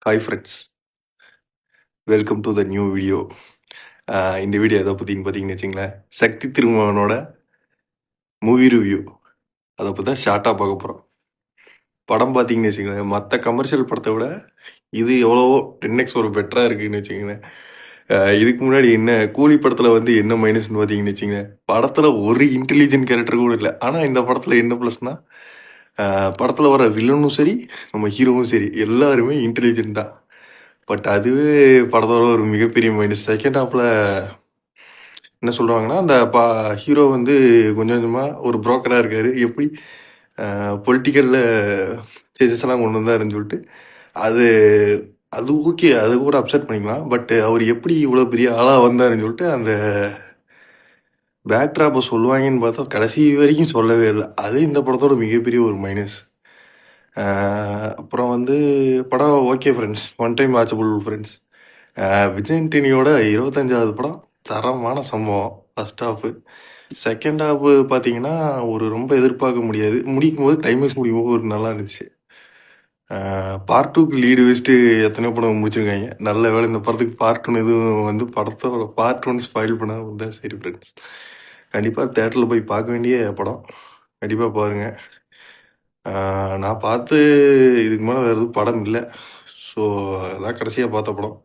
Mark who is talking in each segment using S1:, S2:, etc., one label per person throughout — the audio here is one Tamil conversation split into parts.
S1: Hi friends, welcome to the new video. இந்த வீடியோ எதை பற்றின்னு பார்த்தீங்கன்னு வச்சுங்களேன், சக்தி திருமகனோட மூவி ரிவ்யூ. அதை பற்றி தான் ஷார்ட்டாக பார்க்க போகிறோம். படம் பார்த்தீங்கன்னு வச்சுங்களேன், மற்ற கமர்ஷியல் படத்தை விட இது எவ்வளவோ 10x ஒரு பெட்டராக இருக்குதுன்னு வச்சுங்களேன். இதுக்கு முன்னாடி என்ன கூலி படத்தில் வந்து என்ன மைனஸ்னு பார்த்தீங்கன்னு வச்சுங்களேன், படத்தில் ஒரு இன்டெலிஜென்ட் கேரக்டர் கூட இல்லை. ஆனால் இந்த படத்தில் என்ன ப்ளஸ்னா, படத்தில் வர வில்லனும் சரி, நம்ம ஹீரோவும் சரி, எல்லாருமே இன்டெலிஜென்ட் தான். பட் அதுவே படத்தோட ஒரு மிகப்பெரிய மைனஸ். செகண்ட் ஹாஃபில் என்ன சொல்கிறாங்கன்னா, அந்த ஹீரோ வந்து கொஞ்சம் கொஞ்சமாக ஒரு புரோக்கராக இருக்கார். எப்படி பொலிட்டிக்கலில் சேஞ்சஸ் எல்லாம் கொண்டு வந்தாருன்னு சொல்லிட்டு அது அது ஓகே, அது கூட அப்செட் பண்ணிக்கலாம். பட் அவர் எப்படி இவ்வளோ பெரிய ஆளாக வந்தாருன்னு சொல்லிட்டு அந்த பேக்ட்ராப்பை சொல்லுவாங்கன்னு பார்த்தா கடைசி வரைக்கும் சொல்லவே இல்லை. அது இந்த படத்தோட மிகப்பெரிய ஒரு மைனஸ். அப்புறம் வந்து படம் okay friends, one time watchable friends. Vijay ஆண்டனியோட 25வது படம் தரமான சம்பவம். First half. செகண்ட் ஹாஃப் பார்த்தீங்கன்னா ஒரு ரொம்ப எதிர்பார்க்க முடியாது. முடிக்கும் போது கிளைமேக்ஸ் முடிக்கும் போது ஒரு நல்லா இருந்துச்சு. பார்ட் டூக்கு லீடு வச்சுட்டு எத்தனையோ படம் முடிச்சிருக்காங்க. நல்ல வேலை இந்த படத்துக்கு பார்ட் ஒன் எதுவும் வந்து படத்தோட பார்ட் ஒன் ஸ்பாயில் பண்ண தான் சரி ஃப்ரெண்ட்ஸ். கண்டிப்பாக தேட்டரில் போய் பார்க்க வேண்டிய படம். கண்டிப்பாக பாருங்கள். நான் பார்த்து இதுக்கு மேலே வேறு எதுவும் படம் இல்லை. ஸோ அதான் கடைசியாக பார்த்த படம்.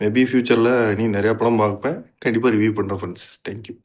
S1: மேபி ஃப்யூச்சரில் நீ நிறையா படம் பார்ப்பேன். கண்டிப்பாக ரிவ்யூ பண்ணுறேன் ஃப்ரெண்ட்ஸ். தேங்க்யூ.